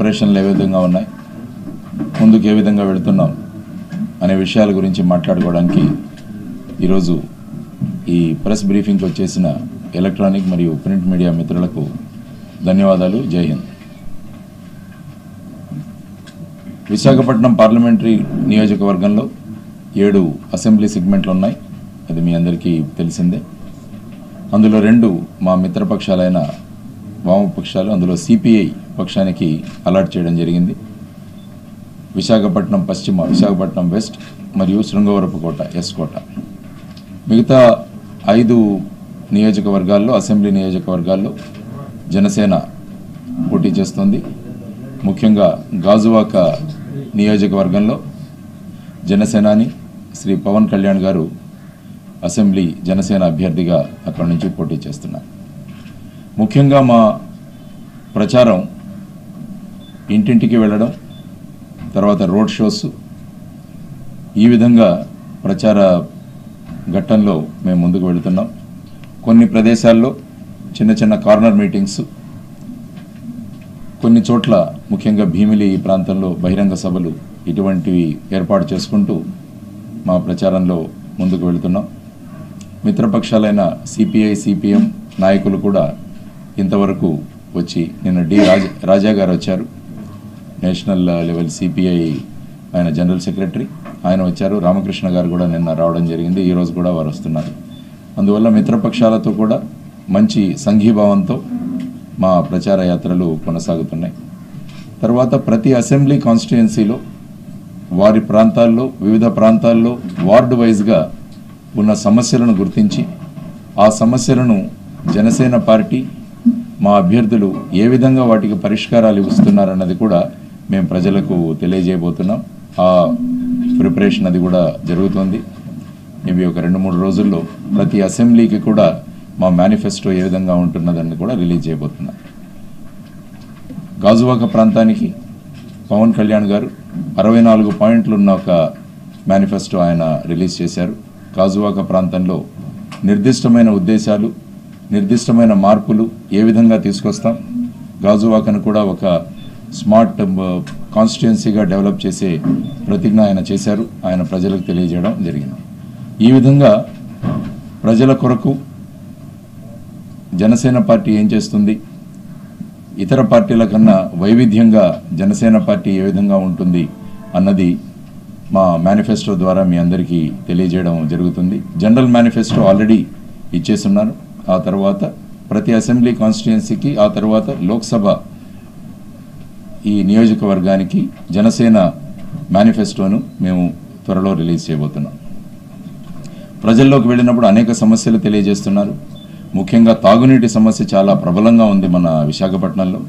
ప్రిపరేషన్లు ఏ విధంగా ఉన్నాయి, ముందుకు ఏ విధంగా వెళుతున్నాం అనే విషయాల గురించి మాట్లాడుకోవడానికి ఈరోజు ఈ ప్రెస్ బ్రీఫింగ్కి వచ్చేసిన ఎలక్ట్రానిక్ మరియు ప్రింట్ మీడియా మిత్రులకు ధన్యవాదాలు. జై హింద్. విశాఖపట్నం పార్లమెంటరీ నియోజకవర్గంలో 7 అసెంబ్లీ సెగ్మెంట్లు ఉన్నాయి. అది మీ అందరికీ తెలిసిందే. అందులో 2 మా మిత్రపక్షాలైన వామపక్షాలు, అందులో సిపిఐ పక్షానికి అలాట్ చేయడం జరిగింది. విశాఖపట్నం పశ్చిమ, విశాఖపట్నం వెస్ట్ మరియు శృంగవరపుకోట ఎస్ కోట. మిగతా 5 నియోజకవర్గాల్లో, అసెంబ్లీ నియోజకవర్గాల్లో జనసేన పోటీ చేస్తుంది. ముఖ్యంగా గాజువాక నియోజకవర్గంలో జనసేనాని శ్రీ పవన్ కళ్యాణ్ గారు అసెంబ్లీ జనసేన అభ్యర్థిగా అక్కడి నుంచి పోటీ చేస్తున్నారు. ముఖ్యంగా మా ప్రచారం ఇంటింటికి వెళ్ళడం, తర్వాత రోడ్ షోస్, ఈ విధంగా ప్రచార ఘట్టంలో మేము ముందుకు వెళుతున్నాం. కొన్ని ప్రదేశాల్లో చిన్న చిన్న కార్నర్ మీటింగ్స్, కొన్ని చోట్ల ముఖ్యంగా భీమిలి ప్రాంతంలో బహిరంగ సభలు, ఇటువంటివి ఏర్పాటు చేసుకుంటూ మా ప్రచారంలో ముందుకు వెళుతున్నాం. మిత్రపక్షాలైన సిపిఐ, సిపిఎం నాయకులు కూడా ఇంతవరకు వచ్చి, నిన్న రాజా గారు వచ్చారు, నేషనల్ లెవెల్ సిపిఐ ఆయన జనరల్ సెక్రటరీ, ఆయన వచ్చారు. రామకృష్ణ గారు కూడా నిన్న రావడం జరిగింది. ఈరోజు కూడా వారు వస్తున్నారు. అందువల్ల మిత్రపక్షాలతో కూడా మంచి సంఘీభావంతో మా ప్రచార యాత్రలు కొనసాగుతున్నాయి. తర్వాత ప్రతి అసెంబ్లీ కాన్స్టిట్యుయెన్సీలో వారి ప్రాంతాల్లో, వివిధ ప్రాంతాల్లో వార్డు వైజ్గా ఉన్న సమస్యలను గుర్తించి ఆ సమస్యలను జనసేన పార్టీ, మా అభ్యర్థులు ఏ విధంగా వాటికి పరిష్కారాలు ఇస్తున్నారన్నది కూడా మేము ప్రజలకు తెలియజేయబోతున్నాం. ఆ ప్రిపరేషన్ అది కూడా జరుగుతుంది. ఇవి ఒక 2-3 రోజుల్లో ప్రతి అసెంబ్లీకి కూడా మా మేనిఫెస్టో ఏ విధంగా ఉంటున్నదని కూడా రిలీజ్ చేయబోతున్నాం. గాజువాక ప్రాంతానికి పవన్ కళ్యాణ్ గారు 64 పాయింట్లు ఉన్న ఒక మేనిఫెస్టో ఆయన రిలీజ్ చేశారు. గాజువాక ప్రాంతంలో నిర్దిష్టమైన ఉద్దేశాలు, నిర్దిష్టమైన మార్పులు ఏ విధంగా తీసుకొస్తాం, గాజువాకను కూడా ఒక స్మార్ట్ కాన్స్టిట్యుయెన్సీగా డెవలప్ చేసే ప్రతిజ్ఞ ఆయన చేశారు. ఆయన ప్రజలకు తెలియజేయడం జరిగింది. ఈ విధంగా ప్రజల కొరకు జనసేన పార్టీ ఏం చేస్తుంది, ఇతర పార్టీల కన్నా వైవిధ్యంగా జనసేన పార్టీ ఏ విధంగా ఉంటుంది అన్నది మా మేనిఫెస్టో ద్వారా మీ అందరికీ తెలియజేయడం జరుగుతుంది. జనరల్ మేనిఫెస్టో ఆల్రెడీ ఇచ్చేస్తున్నారు. ఆ తర్వాత ప్రతి అసెంబ్లీ కాన్స్టిట్యుయెన్సీకి, ఆ తర్వాత లోక్సభ ఈ నియోజకవర్గానికి జనసేన మేనిఫెస్టోను మేము త్వరలో రిలీజ్ చేయబోతున్నాం. ప్రజల్లోకి వెళ్ళినప్పుడు అనేక సమస్యలు తెలియజేస్తున్నారు. ముఖ్యంగా తాగునీటి సమస్య చాలా ప్రబలంగా ఉంది మన విశాఖపట్నంలో.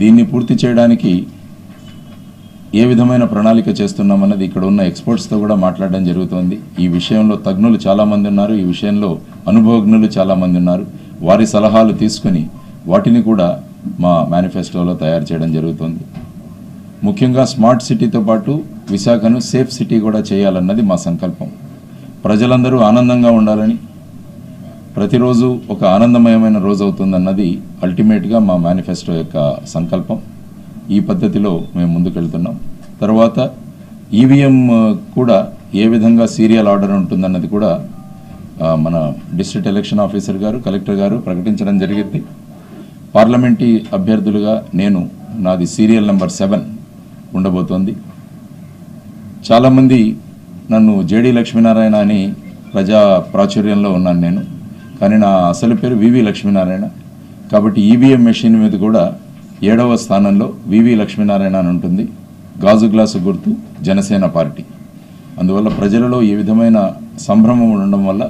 దీన్ని పూర్తి చేయడానికి ఏ విధమైన ప్రణాళిక చేస్తున్నామన్నది ఇక్కడ ఉన్న ఎక్స్పర్ట్స్తో కూడా మాట్లాడడం జరుగుతోంది. ఈ విషయంలో తజ్ఞులు చాలామంది ఉన్నారు, ఈ విషయంలో అనుభవజ్ఞులు చాలామంది ఉన్నారు. వారి సలహాలు తీసుకుని వాటిని కూడా మా మేనిఫెస్టోలో తయారు చేయడం జరుగుతుంది. ముఖ్యంగా స్మార్ట్ సిటీతో పాటు విశాఖను సేఫ్ సిటీ కూడా చేయాలన్నది మా సంకల్పం. ప్రజలందరూ ఆనందంగా ఉండాలని, ప్రతిరోజు ఒక ఆనందమయమైన రోజు అవుతుందన్నది అల్టిమేట్గా మా మేనిఫెస్టో యొక్క సంకల్పం. ఈ పద్ధతిలో మేము ముందుకెళ్తున్నాం. తర్వాత ఈవీఎం కూడా ఏ విధంగా సీరియల్ ఆర్డర్ ఉంటుందన్నది కూడా మన డిస్ట్రిక్ట్ ఎలక్షన్ ఆఫీసర్ గారు, కలెక్టర్ గారు ప్రకటించడం జరిగింది. పార్లమెంటరీ అభ్యర్థులుగా నాది సీరియల్ నెంబర్ 7 ఉండబోతోంది. చాలామంది నన్ను జేడి లక్ష్మీనారాయణ అని ప్రజా ప్రాచుర్యంలో ఉన్నాను నేను, కానీ నా అసలు పేరు వివి లక్ష్మీనారాయణ. కాబట్టి ఈవీఎం మెషిన్ మీద కూడా 7వ స్థానంలో వివి లక్ష్మీనారాయణ అని ఉంటుంది. గాజు గ్లాసు గుర్తు జనసేన పార్టీ. అందువల్ల ప్రజలలో ఏ విధమైన సంభ్రమం ఉండడం వల్ల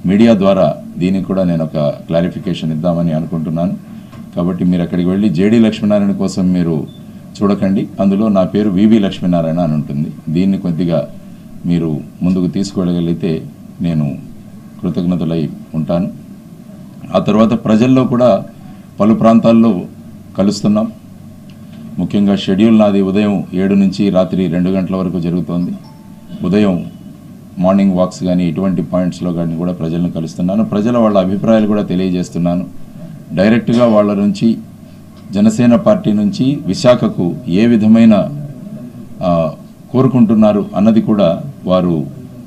మీడియా ద్వారా దీనికి కూడా నేను ఒక క్లారిఫికేషన్ ఇద్దామని అనుకుంటున్నాను. కాబట్టి మీరు అక్కడికి వెళ్ళి జేడి లక్ష్మీనారాయణ కోసం మీరు చూడకండి, అందులో నా పేరు వివి లక్ష్మీనారాయణ అని ఉంటుంది. దీన్ని కొద్దిగా మీరు ముందుకు తీసుకువెళ్ళగలిగితే నేను కృతజ్ఞతలై ఉంటాను. ఆ తర్వాత ప్రజల్లో కూడా పలు ప్రాంతాల్లో కలుస్తున్నాం. ముఖ్యంగా షెడ్యూల్ నాది ఉదయం 7 నుంచి రాత్రి 2 గంటల వరకు జరుగుతోంది. ఉదయం మార్నింగ్ వాక్స్ కానీ ఇటువంటి పాయింట్స్లో కానీ కూడా ప్రజలను కలుస్తున్నాను. వాళ్ళ అభిప్రాయాలు కూడా తెలియజేస్తున్నాను. డైరెక్ట్గా వాళ్ళ నుంచి జనసేన పార్టీ నుంచి విశాఖకు ఏ విధమైన కోరుకుంటున్నారు అన్నది కూడా వారు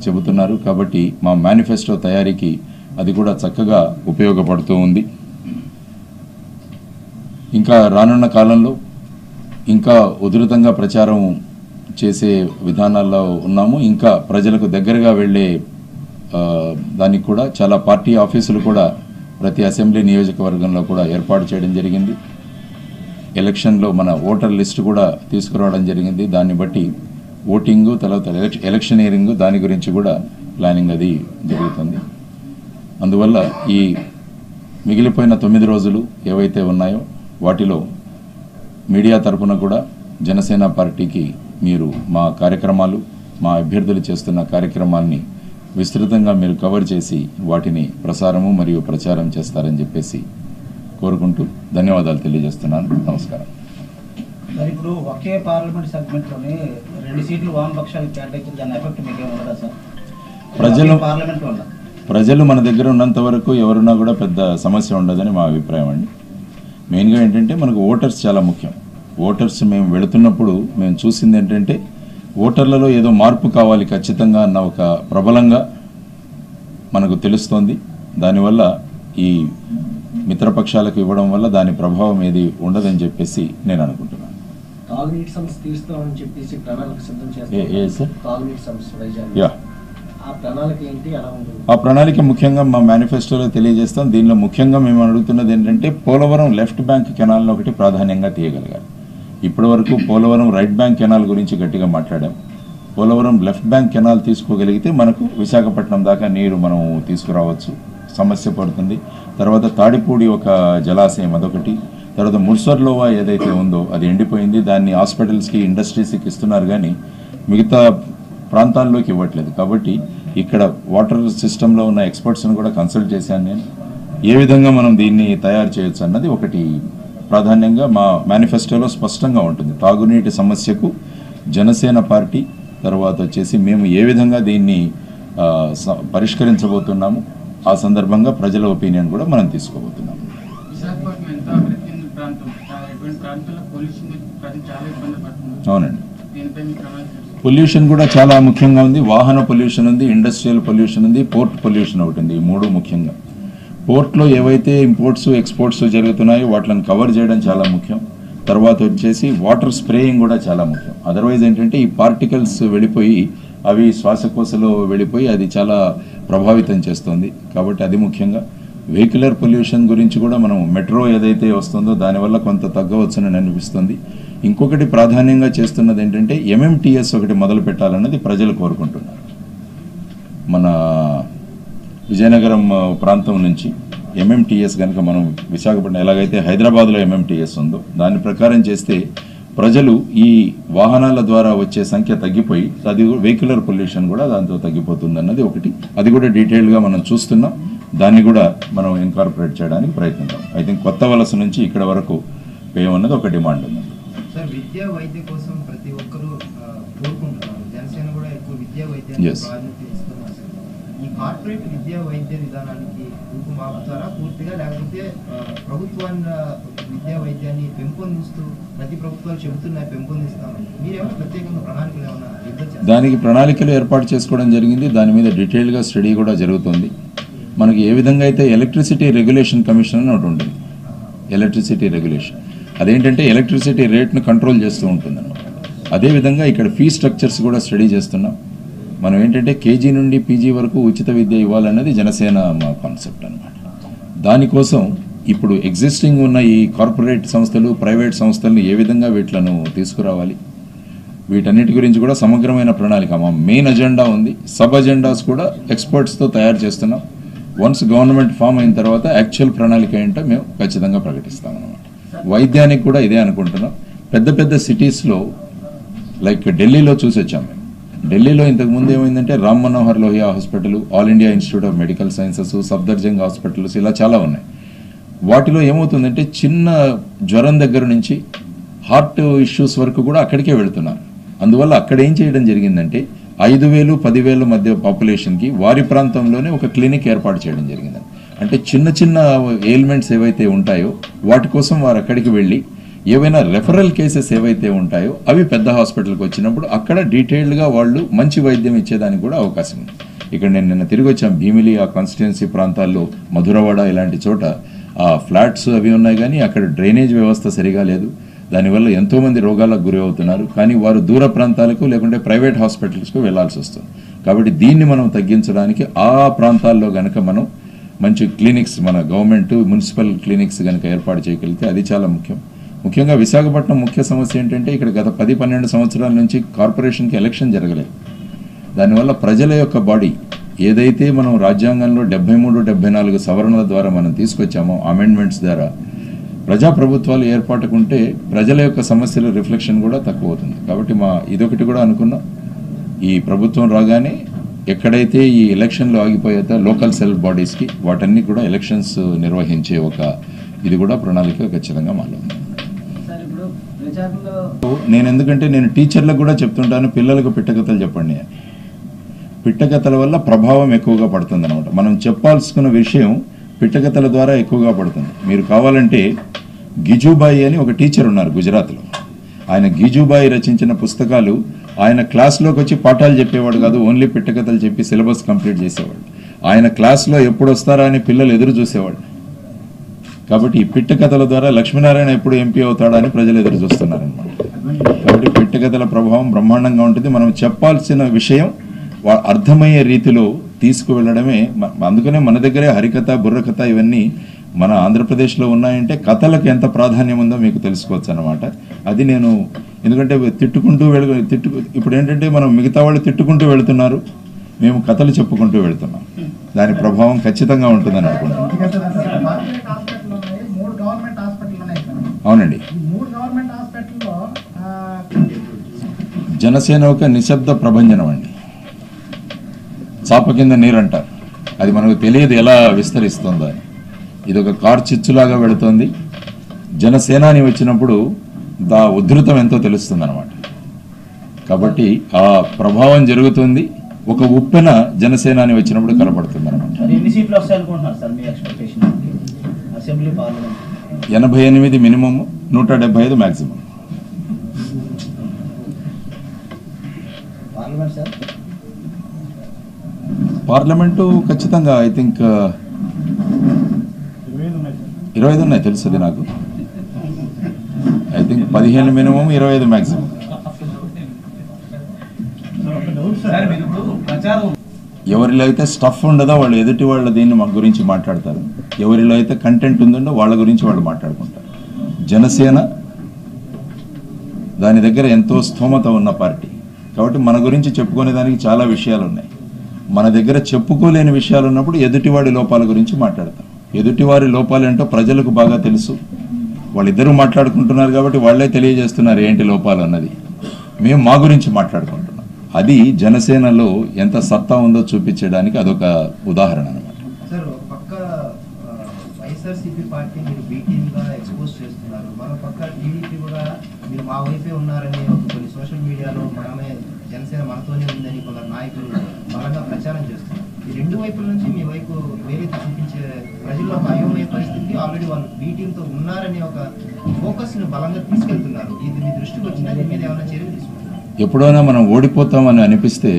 చెబుతున్నారు. కాబట్టి మా మేనిఫెస్టో తయారీకి అది కూడా చక్కగా ఉపయోగపడుతూ ఉంది. ఇంకా రానున్న కాలంలో ఇంకా ఉధృతంగా ప్రచారం చేసే విధానాల్లో ఉన్నాము. ఇంకా ప్రజలకు దగ్గరగా వెళ్ళే దానికి కూడా చాలా పార్టీ ఆఫీసులు కూడా ప్రతి అసెంబ్లీ నియోజకవర్గంలో కూడా ఏర్పాటు చేయడం జరిగింది. ఎలక్షన్లో మన ఓటర్ లిస్టు కూడా తీసుకురావడం జరిగింది. దాన్ని బట్టి ఓటింగు తర్వాత ఎలక్షనీరింగ్ దాని గురించి కూడా ప్లానింగ్ అది జరుగుతుంది. అందువల్ల ఈ మిగిలిపోయిన 9 రోజులు ఏవైతే ఉన్నాయో వాటిలో మీడియా తరపున కూడా జనసేన పార్టీకి మీరు మా కార్యక్రమాలు, మా అభ్యర్థులు చేస్తున్న కార్యక్రమాన్ని విస్తృతంగా మీరు కవర్ చేసి వాటిని ప్రసారము మరియు ప్రచారం చేస్తారని చెప్పేసి కోరుకుంటూ ధన్యవాదాలు తెలియజేస్తున్నాను. నమస్కారం. సార్, ఇప్పుడు ఒకే పార్లమెంట్ సెగ్మెంట్లోని 2 సీట్లు వామపక్షాలకు కేటాయించిన దాని ఎఫెక్ట్ మీకేం ఉండదా సార్? ప్రజలు మన దగ్గర ఉన్నంత వరకు ఎవరున్నా కూడా పెద్ద సమస్య ఉండదని మా అభిప్రాయం అండి. మెయిన్గా ఏంటంటే మనకు ఓటర్స్ చాలా ముఖ్యం. ఓటర్స్ మేము వెళుతున్నప్పుడు మేము చూసింది ఏంటంటే ఓటర్లలో ఏదో మార్పు కావాలి ఖచ్చితంగా అన్న ఒక ప్రబలంగా మనకు తెలుస్తోంది. దానివల్ల ఈ మిత్రపక్షాలకు ఇవ్వడం వల్ల దాని ప్రభావం ఏది ఉండదని చెప్పేసి నేను అనుకుంటున్నాను. ఆ ప్రణాళిక ముఖ్యంగా మా మేనిఫెస్టోలో తెలియజేస్తాం. దీనిలో ముఖ్యంగా మేము అడుగుతున్నది ఏంటంటే పోలవరం లెఫ్ట్ బ్యాంక్ కెనాల్ను ఒకటి ప్రాధాన్యంగా తీయగలగాలి. ఇప్పటి వరకు పోలవరం రైట్ బ్యాంక్ కెనాల్ గురించి గట్టిగా మాట్లాడాం. పోలవరం లెఫ్ట్ బ్యాంక్ కెనాల్ తీసుకోగలిగితే మనకు విశాఖపట్నం దాకా నీరు మనం తీసుకురావచ్చు. సమస్య పడుతుంది. తర్వాత తాడిపూడి ఒక జలాశయం అదొకటి. తర్వాత ముడ్సర్లోవా ఏదైతే ఉందో అది ఎండిపోయింది. దాన్ని హాస్పిటల్స్కి, ఇండస్ట్రీస్కి ఇస్తున్నారు కానీ మిగతా ప్రాంతాల్లోకి ఇవ్వట్లేదు. కాబట్టి ఇక్కడ వాటర్ సిస్టంలో ఉన్న ఎక్స్పర్ట్స్ని కూడా కన్సల్ట్ చేశాను నేను. ఏ విధంగా మనం దీన్ని తయారు చేయొచ్చు అన్నది ఒకటి ప్రాధాన్యంగా మా మేనిఫెస్టోలో స్పష్టంగా ఉంటుంది. తాగునీటి సమస్యకు జనసేన పార్టీ తర్వాత వచ్చేసి మేము ఏ విధంగా దీన్ని పరిష్కరించబోతున్నాము, ఆ సందర్భంగా ప్రజల ఒపీనియన్ కూడా మనం తీసుకోబోతున్నాము. అవునండి, పొల్యూషన్ కూడా చాలా ముఖ్యంగా ఉంది. వాహన పొల్యూషన్ ఉంది, ఇండస్ట్రియల్ పొల్యూషన్ ఉంది, పోర్ట్ పొల్యూషన్ ఒకటి ఉంది. ఈ 3 ముఖ్యంగా. పోర్ట్లో ఏవైతే ఇంపోర్ట్స్ ఎక్స్పోర్ట్స్ జరుగుతున్నాయో వాటిని కవర్ చేయడం చాలా ముఖ్యం. తర్వాత వచ్చేసి వాటర్ స్ప్రేయింగ్ కూడా చాలా ముఖ్యం. అదర్వైజ్ ఏంటంటే ఈ పార్టికల్స్ వెళ్ళిపోయి అవి శ్వాసకోశలో వెళ్ళిపోయి అది చాలా ప్రభావితం చేస్తుంది. కాబట్టి అది ముఖ్యంగా. వెహికులర్ పొల్యూషన్ గురించి కూడా మనం మెట్రో ఏదైతే వస్తుందో దానివల్ల కొంత తగ్గవచ్చునని అనిపిస్తుంది. ఇంకొకటి ప్రాధాన్యంగా చేస్తున్నది ఏంటంటే MMTS ఒకటి మొదలు పెట్టాలన్నది ప్రజలు కోరుకుంటున్నారు. మన విజయనగరం ప్రాంతం నుంచి MMTS కనుక మనం విశాఖపట్నం ఎలాగైతే హైదరాబాద్లో MMTS ఉందో దాని ప్రకారం చేస్తే ప్రజలు ఈ వాహనాల ద్వారా వచ్చే సంఖ్య తగ్గిపోయి అది వెహికులర్ పొల్యూషన్ కూడా దాంతో తగ్గిపోతుంది అన్నది ఒకటి. అది కూడా డీటెయిల్గా మనం చూస్తున్నాం. దాన్ని కూడా మనం ఇన్కార్పొరేట్ చేయడానికి ప్రయత్నిద్దాం. ఐ థింక్ కొత్త వలస నుంచి ఇక్కడ వరకు వేయమన్నది ఒక డిమాండ్ ఉంది. సార్, విద్యా వైద్య కోసం ప్రతి ఒక్కరూ కోరుకుంటున్నారు. జనసేన కూడా ఎక్కువ విద్యా వైద్యాన్ని ప్రాధాన్యత ఇస్తున్నారు. ఈ కార్పొరేట్ విద్యా వైద్య విధానానికి రూపుమాపుతారా పూర్తిగా, లేకపోతే ప్రభుత్వాన్ని విద్యా వైద్యాన్ని పెంపొందిస్తూ ప్రతి ప్రభుత్వాలు చెబుతున్నాయి పెంపొందిస్తామని మీరేమైనా ప్రత్యేకంగా ప్రణాళికలు ఏమైనా? దానికి ప్రణాళికలు ఏర్పాటు చేసుకోవడం జరిగింది. దాని మీద డీటెయిల్గా స్టడీ కూడా జరుగుతుంది. మనకి ఏ విధంగా అయితే ఎలక్ట్రిసిటీ రెగ్యులేషన్ కమిషన్ అని ఒకటి ఉంటుంది. ఎలక్ట్రిసిటీ రెగ్యులేషన్ అదేంటంటే ఎలక్ట్రిసిటీ రేట్ను కంట్రోల్ చేస్తూ ఉంటుంది అన్నమాట. అదేవిధంగా ఇక్కడ ఫీ స్ట్రక్చర్స్ కూడా స్టడీ చేస్తున్నాం. మనం ఏంటంటే కేజీ నుండి పీజీ వరకు ఉచిత విద్య ఇవ్వాలన్నది జనసేన మా కాన్సెప్ట్ అన్నమాట. దానికోసం ఇప్పుడు ఎగ్జిస్టింగ్ ఉన్న ఈ కార్పొరేట్ సంస్థలు, ప్రైవేట్ సంస్థలను ఏ విధంగా వీటిలను తీసుకురావాలి, వీటన్నిటి గురించి కూడా సమగ్రమైన ప్రణాళిక మా మెయిన్ అజెండా ఉంది. సబ్ అజెండాస్ కూడా ఎక్స్పర్ట్స్తో తయారు చేస్తున్నాం. వన్స్ గవర్నమెంట్ ఫామ్ అయిన తర్వాత యాక్చువల్ ప్రణాళిక ఏంటో మేము ఖచ్చితంగా ప్రకటిస్తామన్నమాట. వైద్యానికి కూడా ఇదే అనుకుంటున్నాం. పెద్ద పెద్ద సిటీస్లో లైక్ ఢిల్లీలో చూసి వచ్చాం మేము. ఢిల్లీలో ఇంతకుముందు ఏమైందంటే Ram Manohar Lohia hospital, all India institute of medical sciences, Safdarjung hospitals ఇలా చాలా ఉన్నాయి. వాటిలో ఏమవుతుందంటే చిన్న జ్వరం దగ్గర నుంచి హార్ట్ ఇష్యూస్ వరకు కూడా అక్కడికే వెళుతున్నారు. అందువల్ల అక్కడ ఏం చేయడం జరిగిందంటే 5,000, 10,000 మధ్య పాపులేషన్కి వారి ప్రాంతంలోనే ఒక క్లినిక్ ఏర్పాటు చేయడం జరిగింది. అంటే చిన్న చిన్న ఎయిల్మెంట్స్ ఏవైతే ఉంటాయో వాటి కోసం వారు అక్కడికి వెళ్ళి ఏవైనా రెఫరల్ కేసెస్ ఏవైతే ఉంటాయో అవి పెద్ద హాస్పిటల్కి వచ్చినప్పుడు అక్కడ డీటెయిల్డ్గా వాళ్ళు మంచి వైద్యం ఇచ్చేదానికి కూడా అవకాశం ఉంది. ఇక్కడ నేను నిన్న తిరిగి వచ్చాను భీమిలి, ఆ కాన్స్టిట్యున్సీ ప్రాంతాల్లో మధురవాడ ఇలాంటి చోట ఆ ఫ్లాట్స్ అవి ఉన్నాయి, కానీ అక్కడ డ్రైనేజ్ వ్యవస్థ సరిగా లేదు. దానివల్ల ఎంతోమంది రోగాలకు గురి అవుతున్నారు. కానీ వారు దూర ప్రాంతాలకు లేకుంటే ప్రైవేట్ హాస్పిటల్స్కు వెళ్లాల్సి వస్తుంది. కాబట్టి దీన్ని మనం తగ్గించడానికి ఆ ప్రాంతాల్లో కనుక మనం మంచి క్లినిక్స్, మన గవర్నమెంట్ మున్సిపల్ క్లినిక్స్ కనుక ఏర్పాటు చేయగలిగితే అది చాలా ముఖ్యం. ముఖ్యంగా విశాఖపట్నం ముఖ్య సమస్య ఏంటంటే ఇక్కడ గత 10-12 సంవత్సరాల నుంచి కార్పొరేషన్కి ఎలక్షన్ జరగలేదు. దానివల్ల ప్రజల యొక్క బాడీ ఏదైతే మనం రాజ్యాంగంలో 73-74 సవరణల ద్వారా మనం తీసుకొచ్చామో, అమెండ్మెంట్స్ ద్వారా ప్రజాప్రభుత్వాలు ఏర్పాటుకుంటే ప్రజల యొక్క సమస్యల రిఫ్లెక్షన్ కూడా తక్కువ అవుతుంది. కాబట్టి ఇదొకటి కూడా అనుకున్నాం, ఈ ప్రభుత్వం రాగానే ఎక్కడైతే ఈ ఎలక్షన్లు ఆగిపోయాయో లోకల్ సెల్ఫ్ బాడీస్కి వాటన్ని కూడా ఎలక్షన్స్ నిర్వహించే ఒక ఇది కూడా ప్రణాళిక ఖచ్చితంగా మాలో ఉంది. నేను ఎందుకంటే నేను టీచర్లకు కూడా చెప్తుంటాను, పిల్లలకు పిట్టకథలు చెప్పండి అని. పిట్టకథల వల్ల ప్రభావం ఎక్కువగా పడుతుంది అనమాట. మనం చెప్పాల్సుకున్న విషయం పిట్టకథల ద్వారా ఎక్కువగా పడుతుంది. మీరు కావాలంటే గిజుబాయి అని ఒక టీచర్ ఉన్నారు గుజరాత్లో. ఆయన గిజుబాయి రచించిన పుస్తకాలు ఆయన క్లాస్లోకి వచ్చి పాఠాలు చెప్పేవాడు కాదు, ఓన్లీ పిట్టకథలు చెప్పి సిలబస్ కంప్లీట్ చేసేవాడు. ఆయన క్లాస్లో ఎప్పుడు వస్తారా అని పిల్లలు ఎదురు చూసేవాడు. కాబట్టి ఈ పిట్టకథల ద్వారా లక్ష్మీనారాయణ ఎప్పుడు ఎంపీ అవుతాడా అని ప్రజలు ఎదురు చూస్తున్నారనమాట. కాబట్టి పిట్టకథల ప్రభావం బ్రహ్మాండంగా ఉంటుంది. మనం చెప్పాల్సిన విషయం అర్థమయ్యే రీతిలో తీసుకువెళ్ళడమే. అందుకనే మన దగ్గరే హరికథ, బుర్రకథ ఇవన్నీ మన ఆంధ్రప్రదేశ్లో ఉన్నాయంటే కథలకు ఎంత ప్రాధాన్యం ఉందో మీకు తెలుసుకోవచ్చు అన్నమాట. అది నేను ఎందుకంటే తిట్టుకుంటూ ఇప్పుడు ఏంటంటే మనం మిగతా వాళ్ళు తిట్టుకుంటూ వెళుతున్నారు, మేము కథలు చెప్పుకుంటూ వెళుతున్నాం. దాని ప్రభావం ఖచ్చితంగా ఉంటుందని అనుకుంటున్నాను. అవునండి, జనసేన ఒక నిశ్శబ్ద ప్రభంజనం అండి. చాప కింద నీరు అంటారు, అది మనకు తెలియదు ఎలా విస్తరిస్తుందో అని. ఇది ఒక కార్ చిచ్చులాగా వెళుతుంది. జనసేనాని వచ్చినప్పుడు దా ఉధృతం ఎంతో తెలుస్తుంది అనమాట. కాబట్టి ఆ ప్రభావం జరుగుతుంది. ఒక ఉప్పెన జనసేనాని వచ్చినప్పుడు కనబడుతుంది అనమాట. 88 మినిమం, 175 మ్యాక్సిమం. పార్లమెంటు ఖచ్చితంగా ఐ థింక్ 25 ఉన్నాయి, తెలుస్తుంది నాకు. I think 15 minimum, 25 maximum. ఎవరిలో అయితే స్టఫ్ ఉండదో వాళ్ళు ఎదుటి వాళ్ళ దీన్ని మా గురించి మాట్లాడతారు. ఎవరిలో అయితే కంటెంట్ ఉందో వాళ్ళ గురించి వాళ్ళు మాట్లాడుకుంటారు. జనసేన దాని దగ్గర ఎంతో స్థోమత ఉన్న పార్టీ. కాబట్టి మన గురించి చెప్పుకునే దానికి చాలా విషయాలు ఉన్నాయి. మన దగ్గర చెప్పుకోలేని విషయాలు ఉన్నప్పుడు ఎదుటివాడి లోపాల గురించి మాట్లాడతాం. ఎదుటివారి లోపాలు ఏంటో ప్రజలకు బాగా తెలుసు. వాళ్ళిద్దరూ మాట్లాడుకుంటున్నారు కాబట్టి వాళ్ళే తెలియజేస్తున్నారు ఏంటి లోపాలు అన్నది. మేము మా గురించి మాట్లాడుకుంటున్నాం. అది జనసేనలో ఎంత సత్తా ఉందో చూపించడానికి అదొక ఉదాహరణ అన్నమాట. సార్, ఒక పక్క వైఎస్ఆర్సీపీ పార్టీ మీరు బీ టీమ్గా ఎక్స్పోజ్ చేస్తున్నారు, మరో పక్క టీడీపీ కూడా మీరు మా వైపే ఉన్నారని కొన్ని సోషల్ మీడియాలో మనమే జనసేన మనతోనే ఉందని కొందరు నాయకులు బలంగా ప్రచారం చేస్తున్నారు. ఈ రెండు వైపుల నుంచి మీ వైపు వేరైతే చూపించే ప్రజల్లో ఒక అయోమయ పరిస్థితి, ఆల్రెడీ వాళ్ళు బీ టీంతో ఉన్నారని ఒక ఫోకస్ని బలంగా తీసుకెళ్తున్నారు. ఇది మీ దృష్టికి వచ్చినా దీని మీద ఏమైనా చర్యలు తీసుకుంటున్నారు? ఎప్పుడైనా మనం ఓడిపోతామని అనిపిస్తే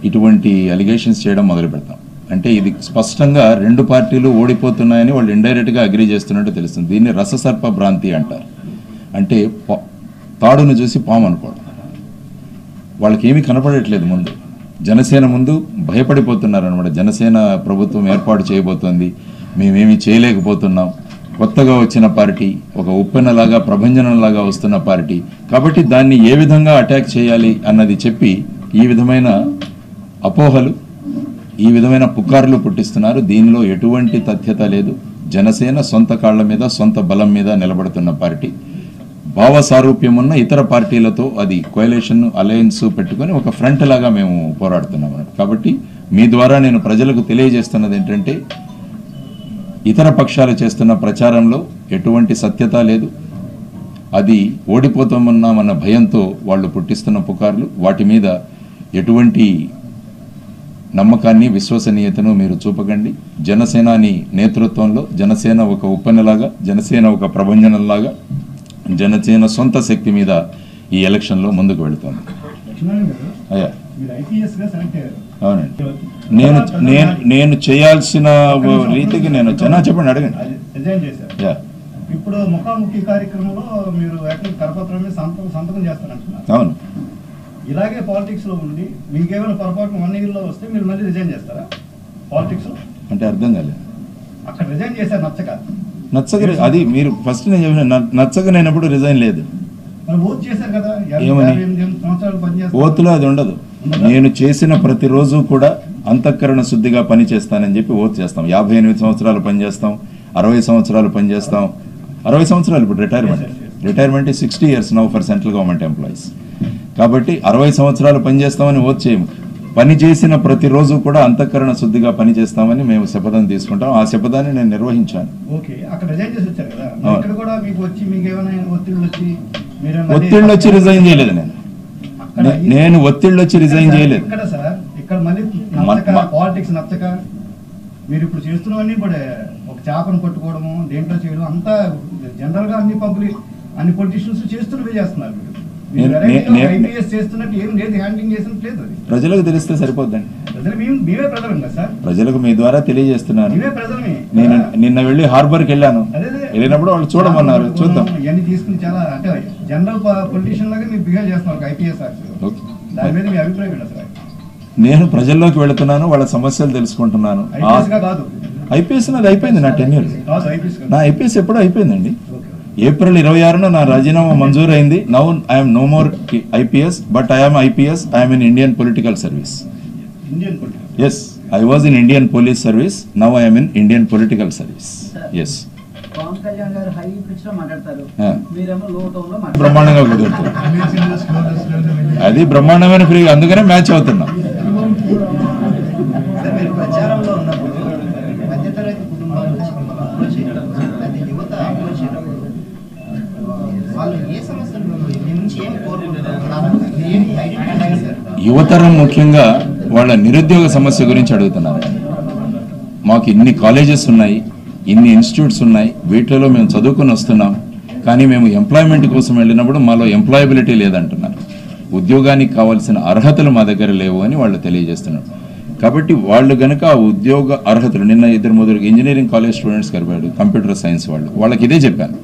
ఇటువంటి అలిగేషన్స్ చేయడం మొదలు పెడతాం. అంటే ఇది స్పష్టంగా రెండు పార్టీలు ఓడిపోతున్నాయని వాళ్ళు ఇండైరెక్ట్గా అగ్రీ చేస్తున్నట్టు తెలుస్తుంది. దీన్ని రససర్ప భ్రాంతి అంటారు. అంటే తాడును చూసి పాము అనుకోవడం. వాళ్ళకి ఏమీ కనపడట్లేదు. ముందు జనసేన ముందు భయపడిపోతున్నారు అనమాట. జనసేన ప్రభుత్వం ఏర్పాటు చేయబోతోంది, మేమేమీ చేయలేకపోతున్నాం, కొత్తగా వచ్చిన పార్టీ, ఒక ఉప్పెనలాగా ప్రభంజనంలాగా వస్తున్న పార్టీ. కాబట్టి దాన్ని ఏ విధంగా అటాక్ చేయాలి అన్నది చెప్పి ఈ విధమైన అపోహలు, ఈ విధమైన పుకార్లు పుట్టిస్తున్నారు. దీనిలో ఎటువంటి తథ్యత లేదు. జనసేన సొంత కాళ్ల మీద, సొంత బలం మీద నిలబడుతున్న పార్టీ. భావ సారూప్యం ఉన్న ఇతర పార్టీలతో అది కోయలేషన్, అలయన్స్ పెట్టుకొని ఒక ఫ్రంట్ లాగా మేము పోరాడుతున్నాం. కాబట్టి మీ ద్వారా నేను ప్రజలకు తెలియజేస్తున్నది ఏంటంటే, ఇతర పక్షాలు చేస్తున్న ప్రచారంలో ఎటువంటి సత్యత లేదు. అది ఓడిపోతామన్నామన్న భయంతో వాళ్ళు పుట్టిస్తున్న పుకార్లు. వాటి మీద ఎటువంటి నమ్మకాన్ని, విశ్వసనీయతను మీరు చూపకండి. జనసేనాని నేతృత్వంలో జనసేన ఒక ఉప్పెనలాగా, జనసేన ఒక ప్రభంజనంలాగా జనసేన సొంత శక్తి మీద ఈ ఎలక్షన్లో ముందుకు వెళుతుంది. అయ్యా అవునండి, నేను చేయాల్సిన రీతికి నేను వచ్చాను. చెప్పండి, అడగండి. యా, ఇప్పుడు ముఖాముఖి కార్యక్రమంలో మీరు కరపత్రం మీద సంతకం చేస్తారంటున్నారు. అవును. ఇలాగే పాలిటిక్స్ లో ఉండి మీకేమైనా పొరపాటు 1 year లో వస్తే మీరు మళ్ళీ రిజైన్ చేస్తారా పాలిటిక్స్ లో? అంటే అర్థం కాలేదు. అక్కడ రిజైన్ చేశారు నచ్చక అది మీరు ఫస్ట్ నేను చెప్పిన నచ్చక నేను ఎప్పుడు రిజైన్ లేదు. మరి ఓత్ చేశారు కదా, ఏమని 58 సంవత్సరాలు పనిచేస్తారు. ఓతులో అది ఉండదు. నేను చేసిన ప్రతిరోజు కూడా అంతఃకరణ శుద్ధిగా పని చేస్తానని చెప్పి ఓత్ చేస్తాం. 58 సంవత్సరాలు పనిచేస్తాం, 60 సంవత్సరాలు పనిచేస్తాం. 60 సంవత్సరాలు ఇప్పుడు retirement 60 years now for central government employees. కాబట్టి 60 సంవత్సరాలు పనిచేస్తామని ఓత్ చేయము. పని చేసిన ప్రతిరోజు కూడా అంతఃకరణ శుద్ధిగా పని చేస్తామని మేము శపథం తీసుకుంటాం. ఆ శపథాన్ని నేను నిర్వహించాను. ఓకే, అక్కడ రిజైన్ చేసి వచ్చారు కదా, ఇక్కడ కూడా మీకు వచ్చి మీకు ఏమైనా ఒత్తిళ్ళు వచ్చి రిజైన్ చేయలేదు. నేను ఒత్తిళ్ళు వచ్చి రిజైన్ చేయలేదు. ఇక్కడ సార్, ఇక్కడ మళ్ళీ పాలిటిక్స్ నచ్చక మీరు ఇప్పుడు చేస్తున్నవన్నీ కూడా ఒక చేపను పట్టుకోవడము, దేంట్లో చేయడం అంతా జనరల్ గా అన్ని పొలిటీషియన్స్ చేస్తున్నవే చేస్తున్నారు. చేస్తున్నట్టు ఏం లేదు, హ్యాండ్లింగ్ చేసినట్టు లేదు. అది ప్రజలకు తెలిస్తే సరిపోద్దండి. మేమే ప్రజలం కదా సార్, ప్రజలకు మీ ద్వారా తెలియజేస్తున్నాను. మేమే ప్రజలమే. నేను నిన్న వెళ్ళి హార్బర్కి వెళ్ళాను. వెళ్ళినప్పుడు వాళ్ళు చూడమన్నారు, చూద్దాం. ఇవన్నీ తీసుకుని చాలా అంటే జనరల్ పొలిటీషియన్ లాగా మీరు బిహేవ్ చేస్తున్నారు ఐపీఎస్ ఆఫీసర్. దాని మీద మీ అభిప్రాయం ఏంటి సార్? నేను ప్రజల్లోకి వెళుతున్నాను, వాళ్ళ సమస్యలు తెలుసుకుంటున్నాను. ఐపీఎస్ నాది అయిపోయింది, నా టెన్యూర్. నా ఐపీఎస్ ఎప్పుడో అయిపోయిందండి. April 26న నా రాజీనామా మంజూరు అయింది. Now I'm no more IPS, but I'm IPS. I'm in Indian political service. Yes, I was in Indian police service. Now I'm in Indian political service. Yes. బ్రహ్మాండంగా కుదురుతుంది. అది బ్రహ్మాండమైన ఫ్రీ, అందుకనే మ్యాచ్ అవుతున్నాం. ప్రచారంలో ఉన్నప్పుడు మధ్యతరగతి కుటుంబాలు యువత యువతరం ముఖ్యంగా వాళ్ళ నిరుద్యోగ సమస్య గురించి అడుగుతున్నారు. మాకు ఇన్ని కాలేజెస్ ఉన్నాయి, ఇన్ని ఇన్స్టిట్యూట్స్ ఉన్నాయి, వీటిలో మేము చదువుకుని వస్తున్నాం. కానీ మేము ఎంప్లాయ్మెంట్ కోసం వెళ్ళినప్పుడు మాలో ఎంప్లాయబిలిటీ లేదంటున్నారు. ఉద్యోగానికి కావాల్సిన అర్హతలు మా దగ్గర లేవు అని వాళ్ళు తెలియజేస్తున్నారు. కాబట్టి వాళ్ళు గనక ఆ ఉద్యోగ అర్హతలు, నిన్న 2 ఇంజనీరింగ్ కాలేజ్ స్టూడెంట్స్ కలిపాడు, కంప్యూటర్ సైన్స్ వాళ్ళకి ఇదే చెప్పాను.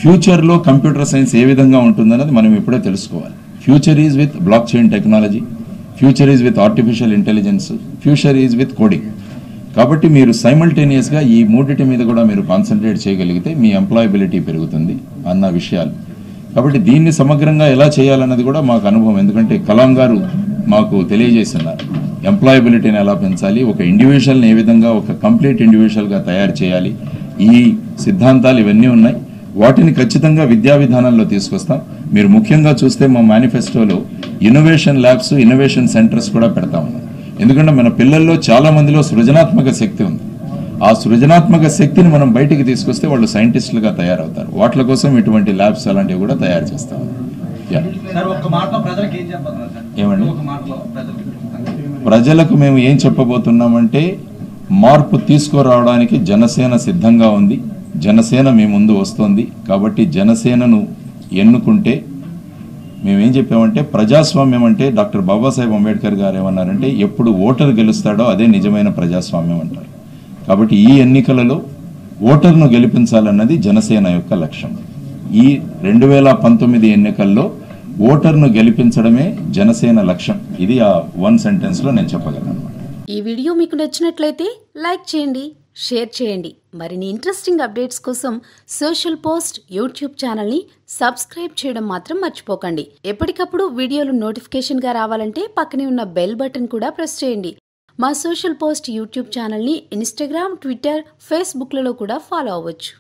ఫ్యూచర్లో కంప్యూటర్ సైన్స్ ఏ విధంగా ఉంటుందన్నది మనం ఇప్పుడే తెలుసుకోవాలి. Future is with block chain technology, future is with artificial intelligence, future is with coding. కాబట్టి మీరు సైమల్టేనియస్గా ఈ మూడిటి మీద కూడా మీరు కాన్సన్ట్రేట్ చేయగలిగితే మీ ఎంప్లాయబిలిటీ పెరుగుతుంది అన్న విషయాలు. కాబట్టి దీన్ని సమగ్రంగా ఎలా చేయాలన్నది కూడా మాకు అనుభవం. ఎందుకంటే కలాం గారు మాకు తెలియజేస్తున్నారు ఎంప్లాయబిలిటీని ఎలా పెంచాలి, ఒక ఇండివిజువల్ని ఏ విధంగా ఒక కంప్లీట్ ఇండివిజువల్గా తయారు చేయాలి. ఈ సిద్ధాంతాలు ఇవన్నీ ఉన్నాయి. వాటిని ఖచ్చితంగా విద్యా విధానంలో తీసుకొస్తాం. మీరు ముఖ్యంగా చూస్తే మా మేనిఫెస్టోలో ఇన్నోవేషన్ ల్యాబ్స్, ఇన్నోవేషన్ సెంటర్స్ కూడా పెడతా ఉన్నాం. ఎందుకంటే మన పిల్లల్లో చాలా మందిలో సృజనాత్మక శక్తి ఉంది. ఆ సృజనాత్మక శక్తిని మనం బయటికి తీసుకొస్తే వాళ్ళు సైంటిస్టులుగా తయారవుతారు. వాటి కోసం ఇటువంటి ల్యాబ్స్ అలాంటివి కూడా తయారు చేస్తాం. ఏమండి, ప్రజలకు మేము ఏం చెప్పబోతున్నామంటే, మార్పు తీసుకురావడానికి జనసేన సిద్ధంగా ఉంది. జనసేన మీ ముందు వస్తుంది. కాబట్టి జనసేనను ఎన్నుకుంటే మేమేం చెప్పామంటే, ప్రజాస్వామ్యం అంటే డాక్టర్ బాబాసాహెబ్ అంబేద్కర్ గారు ఏమన్నారంటే, ఎప్పుడు ఓటర్ గెలుస్తాడో అదే నిజమైన ప్రజాస్వామ్యం అంటారు. కాబట్టి ఈ ఎన్నికలలో ఓటర్ను గెలిపించాలన్నది జనసేన యొక్క లక్ష్యం. ఈ 2019 ఎన్నికల్లో ఓటర్ను గెలిపించడమే జనసేన లక్ష్యం. ఇది ఆ 1 సెంటెన్స్లో నేను చెప్పగలను. ఈ వీడియో మీకు నచ్చినట్లయితే లైక్ చేయండి, షేర్ చేయండి. మరిన్ని ఇంట్రెస్టింగ్ అప్డేట్స్ కోసం సోషల్ పోస్ట్ యూట్యూబ్ ఛానల్ని సబ్స్క్రైబ్ చేయడం మాత్రం మర్చిపోకండి. ఎప్పటికప్పుడు వీడియోలు నోటిఫికేషన్గా రావాలంటే పక్కనే ఉన్న బెల్ బటన్ కూడా ప్రెస్ చేయండి. మా సోషల్ పోస్ట్ యూట్యూబ్ ఛానల్ని ఇన్స్టాగ్రామ్, ట్విట్టర్, ఫేస్బుక్లలో కూడా ఫాలో అవ్వచ్చు.